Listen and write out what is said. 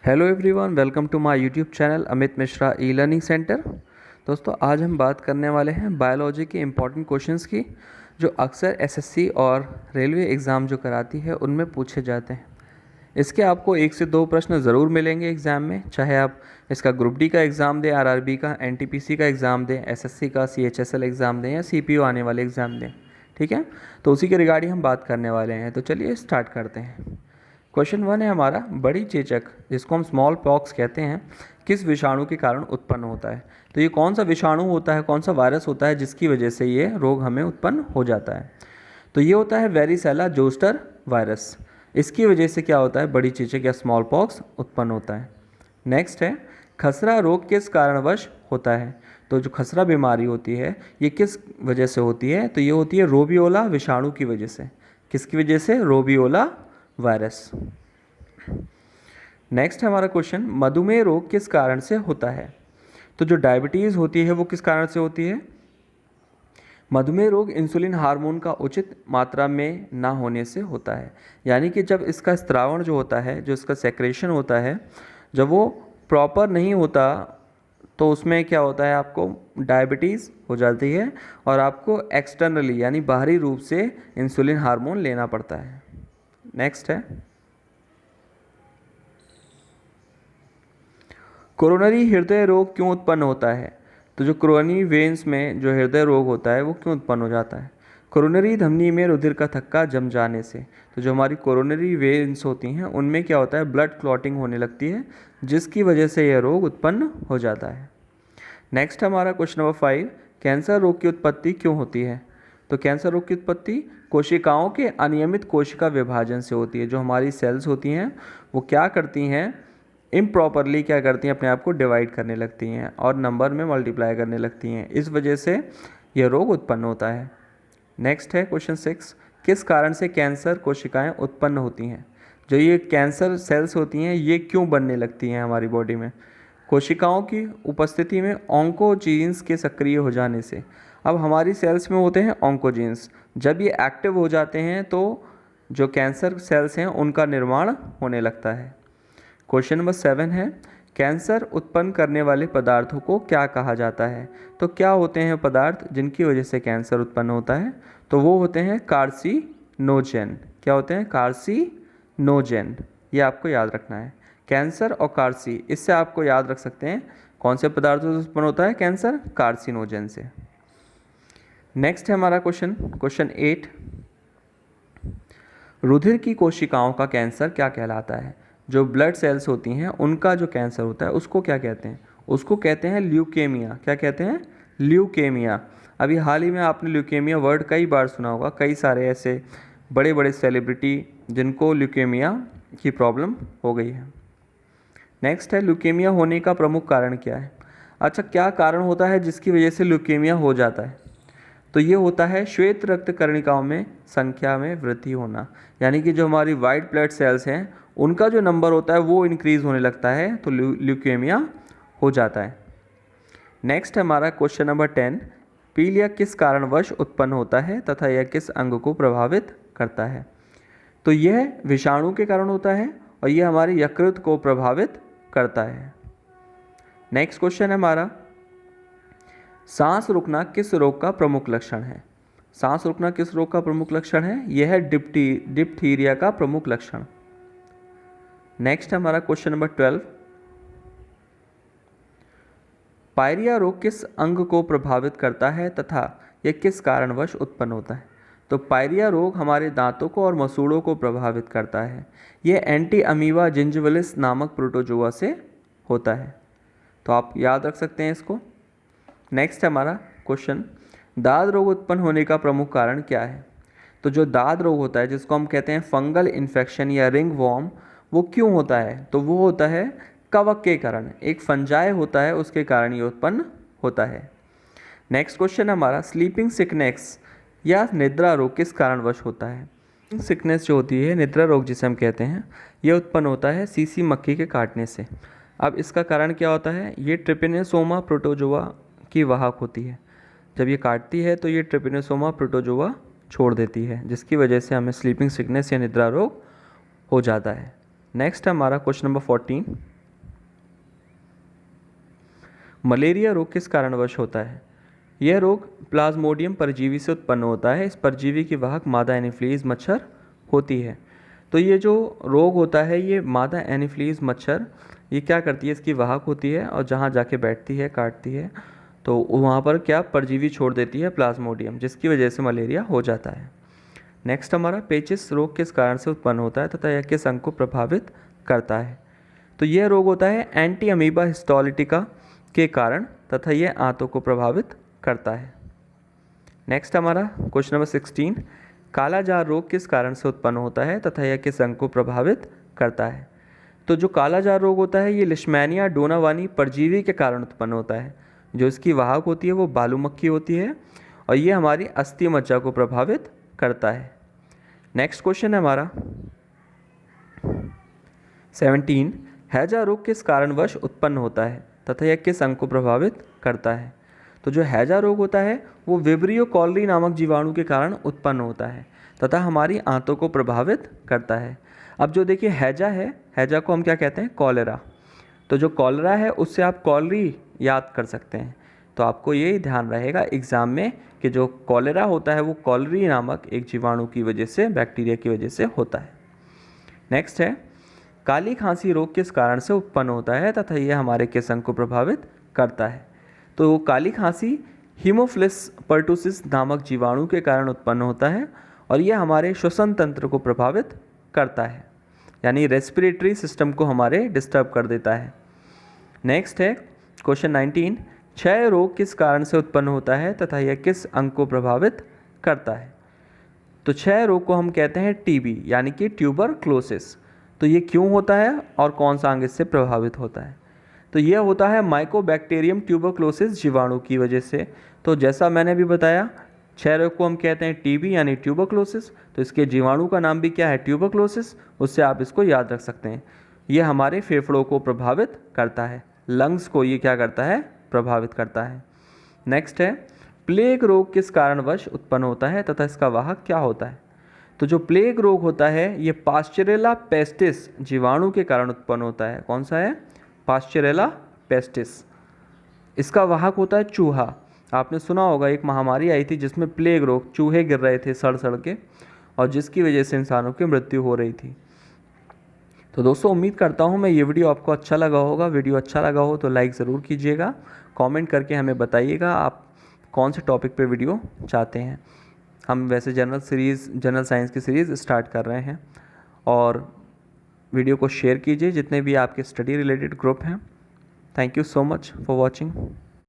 Hello everyone, welcome to my YouTube channel Amit Mishra e learning centre. दोस्तों, आज हम बात करने वाले हैं बायोलॉजी के इम्पॉर्टेंट क्वेश्चंस की, जो अक्सर एसएससी और रेलवे एग्ज़ाम जो कराती है उनमें पूछे जाते हैं। इसके आपको 1 से 2 प्रश्न ज़रूर मिलेंगे एग्ज़ाम में, चाहे आप इसका ग्रुप डी का एग्ज़ाम दें, आरआरबी का, एनटीपीसी का एग्ज़ाम दें, एसएससी का सीएचएसएल एग्ज़ाम दें या सीपीओ आने वाले एग्ज़ाम दें। ठीक है, तो उसी के रिगार्डिंग हम बात करने वाले हैं। तो चलिए स्टार्ट करते हैं। क्वेश्चन 1 है हमारा, बड़ी चेचक जिसको हम स्मॉल पॉक्स कहते हैं किस विषाणु के कारण उत्पन्न होता है। तो ये कौन सा विषाणु होता है, कौन सा वायरस होता है जिसकी वजह से ये रोग हमें उत्पन्न हो जाता है। तो ये होता है वेरिसेला जोस्टर वायरस। इसकी वजह से क्या होता है, बड़ी चेचक या स्मॉल पॉक्स उत्पन्न होता है। नेक्स्ट है, खसरा रोग किस कारणवश होता है। तो जो खसरा बीमारी होती है ये किस वजह से होती है, तो ये होती है रोबियोला विषाणु की वजह से। किसकी वजह से, रोबियोला वायरस। नेक्स्ट है हमारा क्वेश्चन, मधुमेह रोग किस कारण से होता है। तो जो डायबिटीज़ होती है वो किस कारण से होती है। मधुमेह रोग इंसुलिन हार्मोन का उचित मात्रा में ना होने से होता है। यानी कि जब इसका स्त्रावण जो होता है, जो इसका सेक्रेशन होता है, जब वो प्रॉपर नहीं होता तो उसमें क्या होता है, आपको डायबिटीज़ हो जाती है और आपको एक्सटर्नली यानी बाहरी रूप से इंसुलिन हार्मोन लेना पड़ता है। नेक्स्ट है, कोरोनरी हृदय रोग क्यों उत्पन्न होता है। तो जो कोरोनरी वेन्स में जो हृदय रोग होता है वो क्यों उत्पन्न हो जाता है। कोरोनरी धमनी में रुधिर का थक्का जम जाने से। तो जो हमारी कोरोनरी वेन्स होती हैं उनमें क्या होता है, ब्लड क्लॉटिंग होने लगती है, जिसकी वजह से यह रोग उत्पन्न हो जाता है। नेक्स्ट हमारा क्वेश्चन नंबर 5, कैंसर रोग की उत्पत्ति क्यों होती है। तो कैंसर रोग की उत्पत्ति कोशिकाओं के अनियमित कोशिका विभाजन से होती है। जो हमारी सेल्स होती हैं वो क्या करती हैं, इम्प्रॉपरली क्या करती हैं, अपने आप को डिवाइड करने लगती हैं और नंबर में मल्टीप्लाई करने लगती हैं। इस वजह से यह रोग उत्पन्न होता है। नेक्स्ट है क्वेश्चन 6, किस कारण से कैंसर कोशिकाएं उत्पन्न होती हैं। जो ये कैंसर सेल्स होती हैं ये क्यों बनने लगती हैं हमारी बॉडी में। कोशिकाओं की उपस्थिति में ऑन्कोजीन्स के सक्रिय हो जाने से। अब हमारी सेल्स में होते हैं ऑन्कोजीन्स, जब ये एक्टिव हो जाते हैं तो जो कैंसर सेल्स हैं उनका निर्माण होने लगता है। क्वेश्चन नंबर 7 है, कैंसर उत्पन्न करने वाले पदार्थों को क्या कहा जाता है। तो क्या होते हैं पदार्थ जिनकी वजह से कैंसर उत्पन्न होता है। तो वो होते हैं कार्सिनोजेन। क्या होते हैं, कार्सिनोजेन। ये आपको याद रखना है, कैंसर और कार्सी, इससे आपको याद रख सकते हैं कौन से पदार्थों से उत्पन्न होता है कैंसर, कार्सिनोजेन से। नेक्स्ट है हमारा क्वेश्चन 8, रुधिर की कोशिकाओं का कैंसर क्या कहलाता है। जो ब्लड सेल्स होती हैं उनका जो कैंसर होता है उसको क्या कहते हैं, उसको कहते हैं ल्यूकेमिया। क्या कहते हैं, ल्यूकेमिया। अभी हाल ही में आपने ल्यूकेमिया वर्ड कई बार सुना होगा, कई सारे ऐसे बड़े बड़े सेलिब्रिटी जिनको ल्यूकेमिया की प्रॉब्लम हो गई है। नेक्स्ट है, ल्यूकेमिया होने का प्रमुख कारण क्या है। अच्छा, क्या कारण होता है जिसकी वजह से ल्यूकेमिया हो जाता है। तो ये होता है श्वेत रक्त कणिकाओं में संख्या में वृद्धि होना। यानी कि जो हमारी वाइट ब्लड सेल्स हैं उनका जो नंबर होता है वो इंक्रीज़ होने लगता है, तो ल्यूकेमिया हो जाता है। नेक्स्ट हमारा क्वेश्चन नंबर 10, पीलिया किस कारणवश उत्पन्न होता है तथा यह किस अंग को प्रभावित करता है। तो यह विषाणु के कारण होता है और यह हमारे यकृत को प्रभावित करता है। नेक्स्ट क्वेश्चन है हमारा, सांस रुकना किस रोग का प्रमुख लक्षण है। सांस रुकना किस रोग का प्रमुख लक्षण है, यह है डिप्थीरिया का प्रमुख लक्षण। नेक्स्ट हमारा क्वेश्चन नंबर 12, पायरिया रोग किस अंग को प्रभावित करता है तथा यह किस कारणवश उत्पन्न होता है। तो पायरिया रोग हमारे दांतों को और मसूड़ों को प्रभावित करता है। यह एंटी अमीबा जिंजिविलिस नामक प्रोटोजोआ से होता है, तो आप याद रख सकते हैं इसको। नेक्स्ट हमारा क्वेश्चन, दाद रोग उत्पन्न होने का प्रमुख कारण क्या है। तो जो दाद रोग होता है जिसको हम कहते हैं फंगल इन्फेक्शन या रिंग वॉर्म, वो क्यों होता है। तो वो होता है कवक के कारण, एक फंजाई होता है उसके कारण ये उत्पन्न होता है। नेक्स्ट क्वेश्चन हमारा, स्लीपिंग सिकनेस या निद्रा रोग किस कारणवश होता है। सिकनेस जो होती है, निद्रा रोग जिसे हम कहते हैं, ये उत्पन्न होता है सीसी मक्खी के काटने से। अब इसका कारण क्या होता है, ये ट्रिपिनोसोमा प्रोटोजोआ की वाहक होती है। जब ये काटती है तो ये ट्रिपिनोसोमा प्रोटोजोआ छोड़ देती है, जिसकी वजह से हमें स्लीपिंग सिकनेस या निद्रा रोग हो जाता है। नेक्स्ट हमारा क्वेश्चन नंबर 14, मलेरिया रोग किस कारणवश होता है? यह रोग प्लाज्मोडियम परजीवी से उत्पन्न होता है। इस परजीवी की वाहक मादा एनीफ्लीज मच्छर होती है। तो ये जो रोग होता है ये मादा एनीफ्लीज मच्छर ये क्या करती है, इसकी वाहक होती है और जहाँ जाके बैठती है, काटती है, तो वहाँ पर क्या परजीवी छोड़ देती है प्लाज्मोडियम, जिसकी वजह से मलेरिया हो जाता है। नेक्स्ट हमारा पेचिस रोग किस कारण से उत्पन्न होता है तथा यह किस अंग को प्रभावित करता है? तो यह रोग होता है एंटी अमीबा हिस्टोलिटिका के कारण तथा यह आंतों को प्रभावित करता है। नेक्स्ट हमारा क्वेश्चन नंबर 16, कालाजार रोग किस कारण से उत्पन्न होता है तथा यह किस अंग को प्रभावित करता है? तो जो कालाजार रोग होता है ये लिशमैनिया डोनावानी परजीवी के कारण उत्पन्न होता है। जो इसकी वाहक होती है वो बालू मक्खी होती है और ये हमारी अस्थि मज्जा को प्रभावित करता है। नेक्स्ट क्वेश्चन है हमारा 17, हैजा रोग किस कारणवश उत्पन्न होता है तथा यह किस अंग को प्रभावित करता है? तो जो हैजा रोग होता है वो विब्रियो कॉलरी नामक जीवाणु के कारण उत्पन्न होता है तथा हमारी आंतों को प्रभावित करता है। अब जो देखिए हैजा है, हैजा को हम क्या कहते हैं? कॉलेरा। तो जो कॉलेरा है उससे आप कॉलरी याद कर सकते हैं। तो आपको ये ध्यान रहेगा एग्ज़ाम में कि जो कॉलेरा होता है वो कॉलरी नामक एक जीवाणु की वजह से, बैक्टीरिया की वजह से होता है। नेक्स्ट है काली खांसी रोग किस कारण से उत्पन्न होता है तथा यह हमारे किस अंग को प्रभावित करता है? तो काली खांसी हीमोफिलस पर्टुसिस नामक जीवाणु के कारण उत्पन्न होता है और यह हमारे श्वसन तंत्र को प्रभावित करता है, यानी रेस्पिरेटरी सिस्टम को हमारे डिस्टर्ब कर देता है। नेक्स्ट है क्वेश्चन 19, क्षय रोग किस कारण से उत्पन्न होता है तथा यह किस अंग को प्रभावित करता है? तो क्षय रोग को हम कहते हैं टीबी यानी कि ट्यूबरक्लोसिस। तो ये क्यों होता है और कौन सा अंग इससे प्रभावित होता है? तो यह होता है माइकोबैक्टीरियम ट्यूबरक्लोसिस जीवाणु की वजह से। तो जैसा मैंने अभी बताया क्षय रोग को हम कहते हैं टीबी यानी ट्यूबरक्लोसिस, तो इसके जीवाणु का नाम भी क्या है? ट्यूबरक्लोसिस। उससे आप इसको याद रख सकते हैं। यह हमारे फेफड़ों को प्रभावित करता है, लंग्स को ये क्या करता है? प्रभावित करता है। नेक्स्ट है प्लेग रोग किस कारणवश उत्पन्न होता है तथा इसका वाहक क्या होता है? तो जो प्लेग रोग होता है ये पास्चरेला पेस्टिस जीवाणु के कारण उत्पन्न होता है। कौन सा है? पास्चरेला पेस्टिस। इसका वाहक होता है चूहा। आपने सुना होगा एक महामारी आई थी जिसमें प्लेग रोग, चूहे गिर रहे थे सड़ सड़ के और जिसकी वजह से इंसानों की मृत्यु हो रही थी। तो दोस्तों उम्मीद करता हूँ मैं ये वीडियो आपको अच्छा लगा होगा। वीडियो अच्छा लगा हो तो लाइक ज़रूर कीजिएगा, कमेंट करके हमें बताइएगा आप कौन से टॉपिक पे वीडियो चाहते हैं। हम वैसे जनरल साइंस की सीरीज़ स्टार्ट कर रहे हैं और वीडियो को शेयर कीजिए जितने भी आपके स्टडी रिलेटेड ग्रुप हैं। Thank you so much for watching.